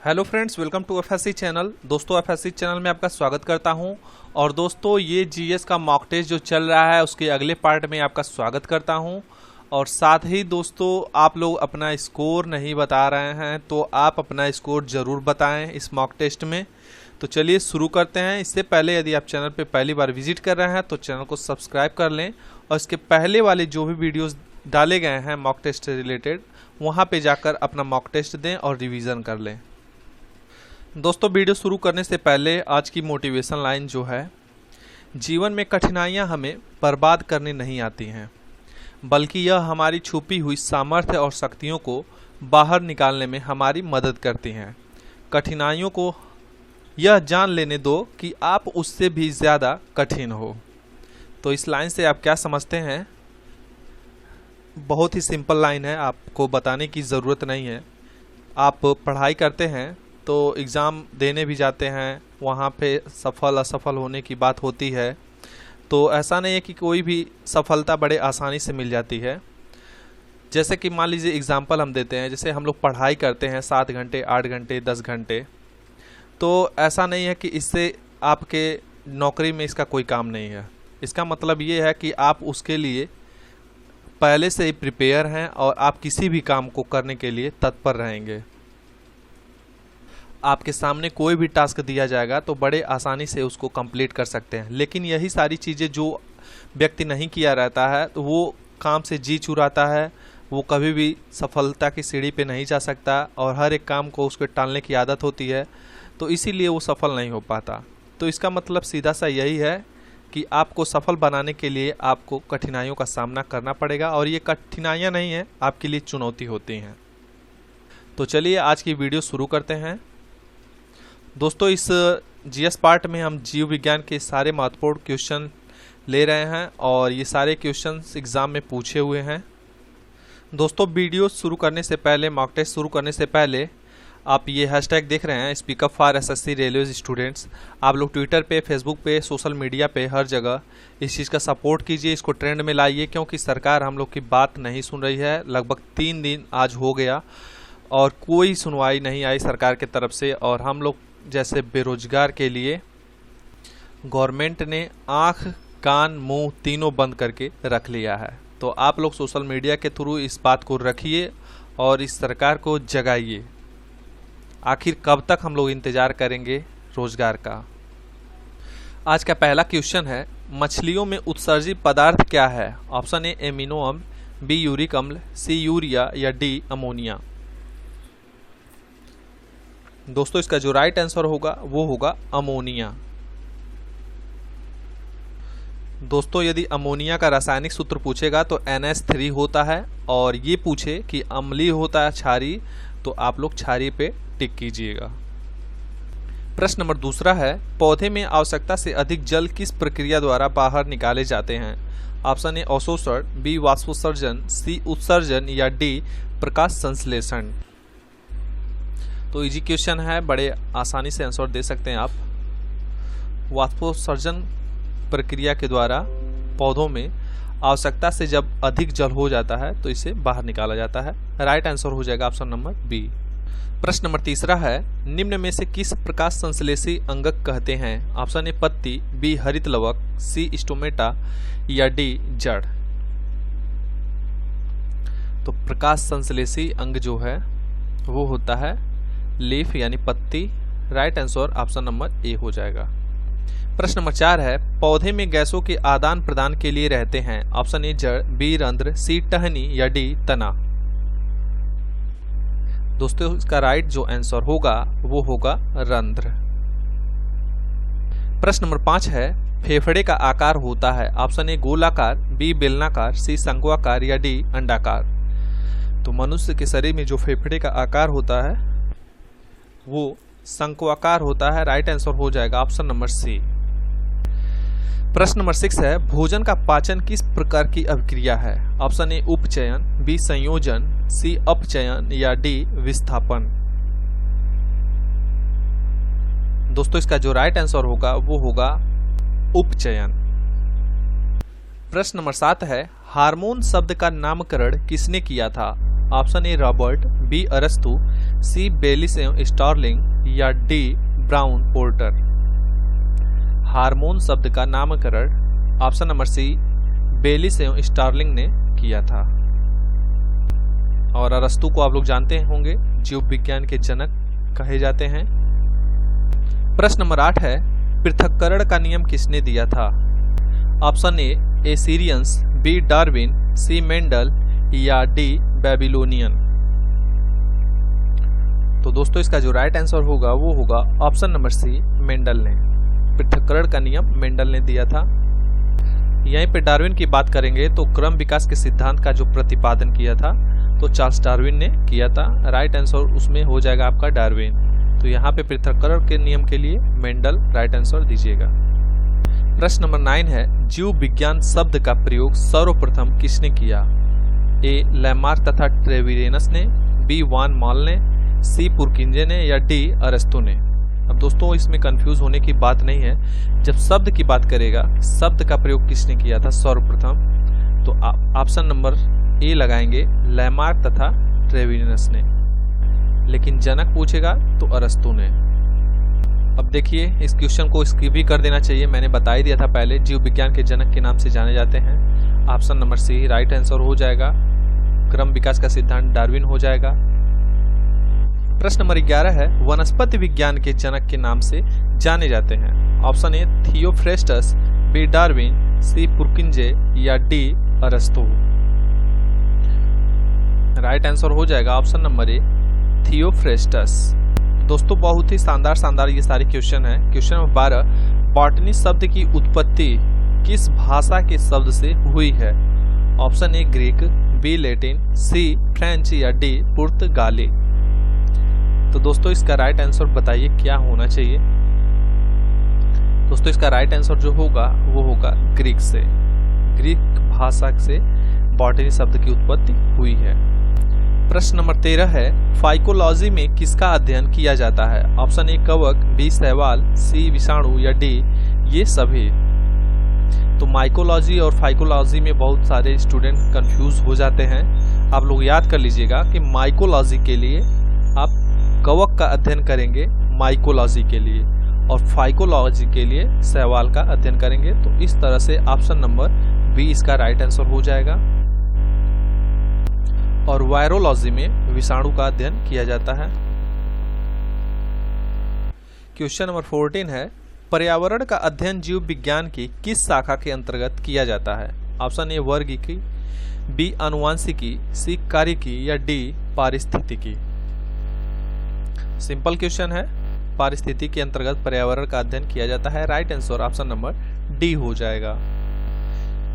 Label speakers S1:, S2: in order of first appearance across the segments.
S1: Hello friends, welcome to FSC channel. दोस्तों, FSC channel में आपका स्वागत करता हूं। और दोस्तों, ये जीएस का मॉक टेस्ट जो चल रहा है उसके अगले पार्ट में आपका स्वागत करता हूं। और साथ ही दोस्तों, आप लोग अपना स्कोर नहीं बता रहे हैं तो आप अपना स्कोर ज़रूर बताएं इस मॉक टेस्ट में। तो चलिए शुरू करते हैं। इससे पहले यदि आप चैनल पर पहली बार विजिट कर रहे हैं तो चैनल को सब्सक्राइब कर लें और इसके पहले वाले जो भी वीडियोज़ डाले गए हैं मॉक टेस्ट से रिलेटेड, वहाँ पर जाकर अपना मॉक टेस्ट दें और रिविज़न कर लें। दोस्तों, वीडियो शुरू करने से पहले आज की मोटिवेशन लाइन जो है, जीवन में कठिनाइयां हमें बर्बाद करने नहीं आती हैं, बल्कि यह हमारी छुपी हुई सामर्थ्य और शक्तियों को बाहर निकालने में हमारी मदद करती हैं। कठिनाइयों को यह जान लेने दो कि आप उससे भी ज़्यादा कठिन हो। तो इस लाइन से आप क्या समझते हैं? बहुत ही सिंपल लाइन है, आपको बताने की ज़रूरत नहीं है। आप पढ़ाई करते हैं तो एग्ज़ाम देने भी जाते हैं, वहाँ पे सफल असफल होने की बात होती है। तो ऐसा नहीं है कि कोई भी सफलता बड़े आसानी से मिल जाती है। जैसे कि मान लीजिए एग्ज़ाम्पल हम देते हैं, जैसे हम लोग पढ़ाई करते हैं 7 घंटे 8 घंटे 10 घंटे, तो ऐसा नहीं है कि इससे आपके नौकरी में इसका कोई काम नहीं है। इसका मतलब ये है कि आप उसके लिए पहले से ही प्रिपेयर हैं और आप किसी भी काम को करने के लिए तत्पर रहेंगे। आपके सामने कोई भी टास्क दिया जाएगा तो बड़े आसानी से उसको कंप्लीट कर सकते हैं। लेकिन यही सारी चीज़ें जो व्यक्ति नहीं किया रहता है तो वो काम से जी चुराता है, वो कभी भी सफलता की सीढ़ी पे नहीं जा सकता और हर एक काम को उसको टालने की आदत होती है, तो इसीलिए वो सफल नहीं हो पाता। तो इसका मतलब सीधा सा यही है कि आपको सफल बनाने के लिए आपको कठिनाइयों का सामना करना पड़ेगा, और ये कठिनाइयाँ नहीं हैं, आपके लिए चुनौती होती हैं। तो चलिए आज की वीडियो शुरू करते हैं। दोस्तों, इस जीएस पार्ट में हम जीव विज्ञान के सारे महत्वपूर्ण क्वेश्चन ले रहे हैं और ये सारे क्वेश्चंस एग्ज़ाम में पूछे हुए हैं। दोस्तों, वीडियो शुरू करने से पहले, मॉक टेस्ट शुरू करने से पहले, आप ये हैशटैग देख रहे हैं speak up for SSC railway students. आप लोग ट्विटर पे, फेसबुक पे, सोशल मीडिया पे, हर जगह इस चीज़ का सपोर्ट कीजिए, इसको ट्रेंड में लाइए, क्योंकि सरकार हम लोग की बात नहीं सुन रही है। लगभग 3 दिन आज हो गया और कोई सुनवाई नहीं आई सरकार की तरफ से, और हम लोग जैसे बेरोजगार के लिए गवर्नमेंट ने आँख कान मुंह तीनों बंद करके रख लिया है। तो आप लोग सोशल मीडिया के थ्रू इस बात को रखिए और इस सरकार को जगाइए। आखिर कब तक हम लोग इंतज़ार करेंगे रोजगार का? आज का पहला क्वेश्चन है, मछलियों में उत्सर्जित पदार्थ क्या है? ऑप्शन ए एमिनो अम्ल, बी यूरिक अम्ल, सी यूरिया या डी अमोनिया। दोस्तों, इसका जो राइट आंसर होगा वो होगा अमोनिया। दोस्तों, यदि अमोनिया का रासायनिक सूत्र पूछेगा तो NH3 होता है, और ये पूछे कि अम्लीय होता है क्षारीय, तो आप लोग क्षारीय पे टिक कीजिएगा। प्रश्न नंबर दूसरा है, पौधे में आवश्यकता से अधिक जल किस प्रक्रिया द्वारा बाहर निकाले जाते हैं? ऑप्शन ए अवशोषण, बी वाष्पोत्सर्जन, सी उत्सर्जन या डी प्रकाश संश्लेषण। तो इजी क्वेश्चन है, बड़े आसानी से आंसर दे सकते हैं आप। वाष्पोत्सर्जन प्रक्रिया के द्वारा पौधों में आवश्यकता से जब अधिक जल हो जाता है तो इसे बाहर निकाला जाता है। राइट आंसर हो जाएगा ऑप्शन नंबर बी। प्रश्न नंबर तीसरा है, निम्न में से किस प्रकाश संश्लेषी अंगक कहते हैं? ऑप्शन ए पत्ती, बी हरित लवक, सी स्टोमेटा या डी जड़। तो प्रकाश संश्लेषी अंग जो है वो होता है लीफ यानी पत्ती। Right answer option number A हो जाएगा। प्रश्न नंबर 4 है, पौधे में गैसों के आदान प्रदान के लिए रहते हैं? ऑप्शन ए जड़, बी रंध्र, सी टहनी या डी तना। दोस्तों, इसका राइट जो आंसर होगा वो होगा रंध्र। प्रश्न नंबर 5 है, फेफड़े का आकार होता है? ऑप्शन ए गोलाकार, बी बेलनाकार, सी शंक्वाकार या डी अंडाकार। तो मनुष्य के शरीर में जो फेफड़े का आकार होता है वो शंक्वाकार होता है। राइट आंसर हो जाएगा ऑप्शन नंबर सी। प्रश्न नंबर 6 है, भोजन का पाचन किस प्रकार की अभिक्रिया है? ऑप्शन ए उपचयन, बी संयोजन, सी अपचयन या डी विस्थापन। दोस्तों, इसका जो राइट आंसर होगा वो होगा उपचयन। प्रश्न नंबर 7 है, हार्मोन शब्द का नामकरण किसने किया था? ऑप्शन ए रॉबर्ट, बी अरस्तु, सी बेलिस एवं स्टार्लिंग या डी ब्राउन पोर्टर। हार्मोन शब्द का नामकरण ऑप्शन नंबर सी बेलिस एवं स्टार्लिंग ने किया था। और अरस्तु को आप लोग जानते होंगे, जीव विज्ञान के जनक कहे जाते हैं। प्रश्न नंबर 8 है, पृथक्करण का नियम किसने दिया था? Option a Assyrians, b Darwin, c Mendel या डी बेबीलोनियन। तो दोस्तों इसका जो राइट आंसर होगा वो होगा ऑप्शन नंबर सी मेंडल ने। पृथक्करण का नियम मेंडल ने दिया था। यहीं पे डार्विन की बात करेंगे तो क्रम विकास के सिद्धांत का जो प्रतिपादन किया था तो चार्ल्स डार्विन ने किया था। राइट आंसर उसमें हो जाएगा आपका डार्विन। तो यहाँ पे पृथक्करण के नियम के लिए मेंडल राइट आंसर दीजिएगा। प्रश्न नंबर 9 है, जीव विज्ञान शब्द का प्रयोग सर्वप्रथम किसने किया? ए लैमार्क तथा ट्रेविरेनस ने, बी वान मॉल ने, सी पुरकिंजे ने या डी अरस्तु ने। अब दोस्तों इसमें कंफ्यूज होने की बात नहीं है। जब शब्द की बात करेगा, शब्द का प्रयोग किसने किया था सर्वप्रथम, तो ऑप्शन नंबर ए लगाएंगे, लैमार्क तथा ट्रेविरेनस ने। लेकिन जनक पूछेगा तो अरस्तु ने। अब देखिए इस क्वेश्चन को स्किप भी कर देना चाहिए, मैंने बता ही दिया था पहले, जीव विज्ञान के जनक के नाम से जाने जाते हैं। Option number C right answer हो जाएगा। क्रम विकास का सिद्धांत डार्विन हो जाएगा। प्रश्न नंबर 11 है, वनस्पति विज्ञान के जनक के नाम से जाने जाते हैं। Option A Theophrastus, B Darwin, C Purkinje या डी अरस्तु। राइट आंसर हो जाएगा ऑप्शन नंबर ए थियोफ्रेस्टस। दोस्तों बहुत ही शानदार ये सारे क्वेश्चन है। क्वेश्चन नंबर 12, बॉटनी शब्द की उत्पत्ति किस भाषा के शब्द से हुई है? Option A Greek, B Latin, C French या डी पुर्तगाली। तो दोस्तों इसका राइट आंसर बताइए क्या होना चाहिए? दोस्तों इसका राइट आंसर जो होगा वो होगा ग्रीक से। ग्रीक भाषा से बॉटनी शब्द की उत्पत्ति हुई है। प्रश्न नंबर 13 है, फाइकोलॉजी में किसका अध्ययन किया जाता है? ऑप्शन ए कवक, बी शैवाल, सी विषाणु या डी ये सभी। तो माइकोलॉजी और फाइकोलॉजी में बहुत सारे स्टूडेंट कंफ्यूज हो जाते हैं। आप लोग याद कर लीजिएगा कि माइकोलॉजी के लिए आप कवक का अध्ययन करेंगे माइकोलॉजी के लिए, और फाइकोलॉजी के लिए शैवाल का अध्ययन करेंगे। तो इस तरह से ऑप्शन नंबर बी इसका राइट आंसर हो जाएगा। और वायरोलॉजी में विषाणु का अध्ययन किया जाता है। क्वेश्चन नंबर 14 है, पर्यावरण का अध्ययन जीव विज्ञान की किस शाखा के अंतर्गत किया जाता है? ऑप्शन ए वर्गीकी, बी आनुवांशिकी, सी कार्यिकी या डी पारिस्थितिकी। सिंपल क्वेश्चन है, पारिस्थितिकी के अंतर्गत पर्यावरण का अध्ययन किया जाता है। Right answer option number D हो जाएगा।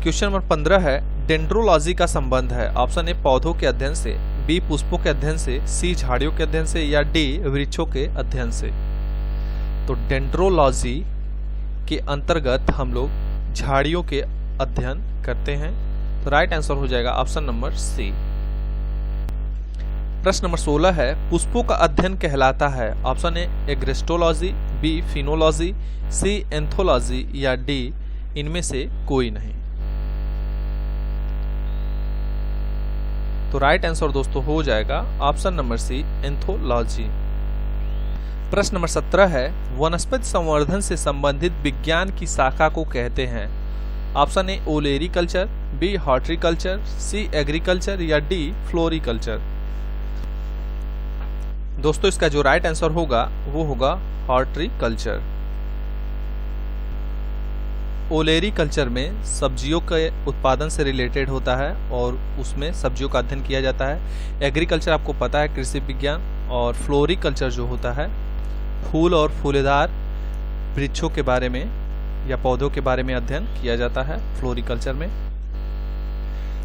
S1: क्वेश्चन नंबर 15 है, डेंड्रोलॉजी का संबंध है? ऑप्शन ए पौधों के अध्ययन से, बी पुष्पों के अध्ययन से, सी झाड़ियों के अध्ययन से या डी वृक्षों के अध्ययन से। तो डेंड्रोलॉजी के अंतर्गत हम लोग झाड़ियों के अध्ययन करते हैं। तो राइट आंसर हो जाएगा ऑप्शन नंबर सी। प्रश्न नंबर 16 है, पुष्पों का अध्ययन कहलाता है? Option a agrostology, b phenology, c anthology या डी इनमें से कोई नहीं। तो राइट आंसर दोस्तों हो जाएगा ऑप्शन नंबर सी एंथोलॉजी। प्रश्न नंबर 17 है, वनस्पति संवर्धन से संबंधित विज्ञान की शाखा को कहते हैं? Option A olericulture, B horticulture, C agriculture या डी फ्लोरिकल्चर। दोस्तों इसका जो राइट आंसर होगा वो होगा हॉर्टिकल्चर। ओलेरीकल्चर में सब्जियों के उत्पादन से रिलेटेड होता है और उसमें सब्जियों का अध्ययन किया जाता है। एग्रीकल्चर आपको पता है कृषि विज्ञान, और फ्लोरिकल्चर जो होता है फूल और फूलेदार वृक्षों के बारे में या पौधों के बारे में अध्ययन किया जाता है फ्लोरिकल्चर में।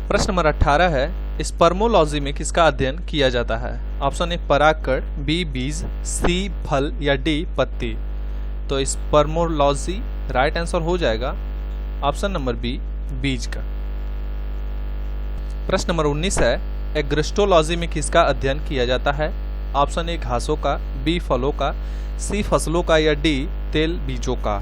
S1: प्रश्न नंबर 18 है, स्पर्मोलॉजी में किसका अध्ययन किया जाता है? ऑप्शन ए परागकण, बी बीज, सी फल या डी पत्ती। तो स्पर्मोलॉजी राइट आंसर हो जाएगा ऑप्शन नंबर बी बीज का। प्रश्न नंबर 19 है, एग्रेस्टोलॉजी में किसका अध्ययन किया जाता है? ऑप्शन ए घासों का, बी फलों का, सी फसलों का या डी तेल बीजों का।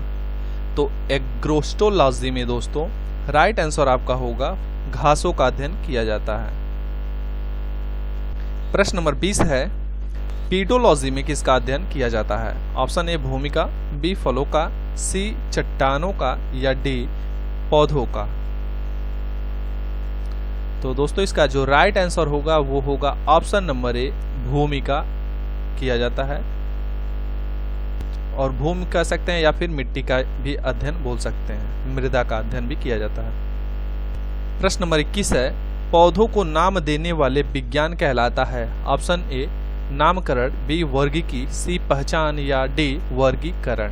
S1: तो एग्रोस्टोलॉजी में दोस्तों राइट आंसर आपका होगा घासों का अध्ययन किया जाता है। प्रश्न नंबर 20 है, पीडोलॉजी में किसका अध्ययन किया जाता है? ऑप्शन ए भूमि का, बी फलों का, सी चट्टानों का या डी पौधों का। तो दोस्तों इसका जो राइट आंसर होगा वो होगा ऑप्शन नंबर ए भूमि का किया जाता है, और भूमि कह सकते हैं या फिर मिट्टी का भी अध्ययन बोल सकते हैं, मृदा का अध्ययन भी किया जाता है। प्रश्न नंबर 21 है, पौधों को नाम देने वाले विज्ञान कहलाता है? ऑप्शन ए नामकरण, बी वर्गीकी, सी पहचान या डी वर्गीकरण।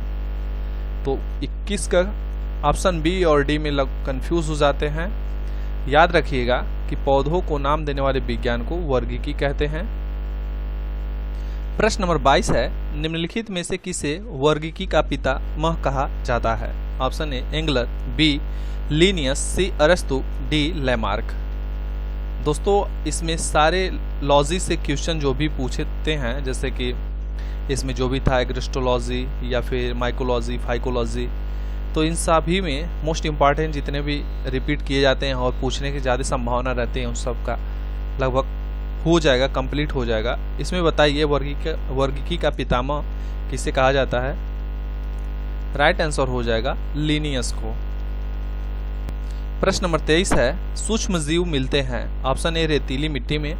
S1: तो 21 का ऑप्शन बी और डी में कंफ्यूज हो जाते हैं। याद रखिएगा कि पौधों को नाम देने वाले विज्ञान को वर्गीकी कहते हैं। प्रश्न नंबर 22 है, निम्नलिखित में से किसे वर्गीकी का पितामह कहा जाता है? Option a Engler, b Linnaeus, c अरस्तु, डी लैमार्क। दोस्तों इसमें सारे लॉजी से क्वेश्चन जो भी पूछते हैं, जैसे कि इसमें जो भी था एग्रिस्टोलॉजी या फिर माइकोलॉजी, फाइकोलॉजी, तो इन सभी में मोस्ट इम्पॉर्टेंट जितने भी रिपीट किए जाते हैं और पूछने की ज़्यादा संभावना रहती है उन सब का लगभग हो जाएगा, कंप्लीट हो जाएगा। इसमें बताइए वर्गीकी का पितामह किसे कहा जाता है? राइट आंसर हो जाएगा लिनियस को। प्रश्न नंबर 23 है, सूक्ष्म जीव मिलते हैं? ऑप्शन ए रेतीली मिट्टी में,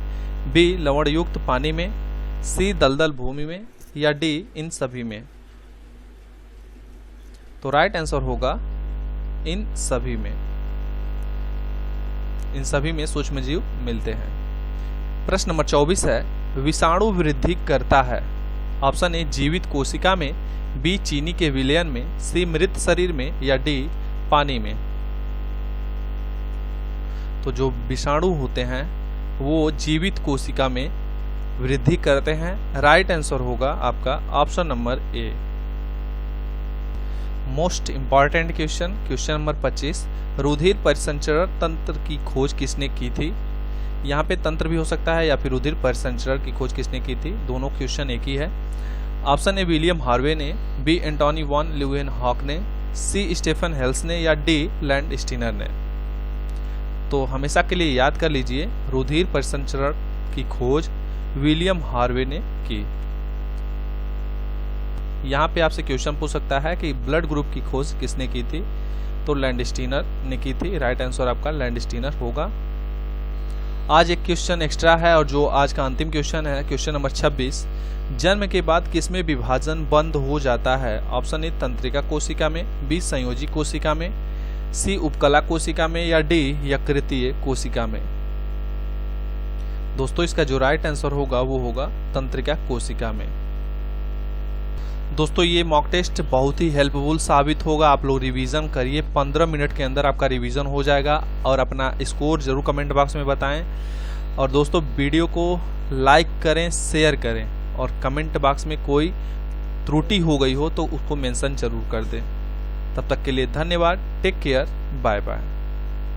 S1: बी लवण युक्त पानी में, सी दलदल भूमि में या डी इन सभी में। तो राइट आंसर होगा इन सभी में। इन सभी में सूक्ष्म जीव मिलते हैं। प्रश्न नंबर 24 है, विषाणु वृद्धि करता है? ऑप्शन ए जीवित कोशिका में, बी चीनी के विलयन में, सी मृत शरीर में या डी पानी में। तो जो विषाणु होते हैं वो जीवित कोशिका में वृद्धि करते हैं। राइट आंसर होगा आपका option number A. Most important question number 25, रुधिर परिसंचरण तंत्र की खोज किसने की थी? यहाँ पे तंत्र भी हो सकता है या फिर रुधिर परिसंचरण की खोज किसने की थी, दोनों क्वेश्चन एक ही है। ऑप्शन ए विलियम हार्वे ने, बी एंटोनी वॉन ल्यूवेनहॉक ने, सी स्टेफन हेल्स ने या डी लैंडस्टीनर ने। तो हमेशा के लिए याद कर लीजिए, रुधिर परिसंचरण की खोज विलियम हार्वे ने की। यहाँ पे आपसे क्वेश्चन पूछ सकता है कि ब्लड ग्रुप की खोज किसने की थी? तो लैंडस्टीनर ने की थी। राइट आंसर आपका लैंडस्टीनर होगा। आज एक क्वेश्चन एक्स्ट्रा है और जो आज का अंतिम क्वेश्चन है, क्वेश्चन नंबर 26, जन्म के बाद किसमें विभाजन बंद हो जाता है? ऑप्शन ए तंत्रिका कोशिका में, बी संयोजी कोशिका में, सी उपकला कोशिका में या डी यकृतीय कोशिका में। दोस्तों इसका जो राइट आंसर होगा वो होगा तंत्रिका कोशिका में। दोस्तों ये मॉक टेस्ट बहुत ही हेल्पफुल साबित होगा। आप लोग रिवीजन करिए, 15 मिनट के अंदर आपका रिवीजन हो जाएगा और अपना स्कोर जरूर कमेंट बॉक्स में बताएं। और दोस्तों वीडियो को लाइक करें, शेयर करें और कमेंट बॉक्स में कोई त्रुटि हो गई हो तो उसको मेंशन जरूर कर दें। तब तक के लिए धन्यवाद। Take care, bye bye.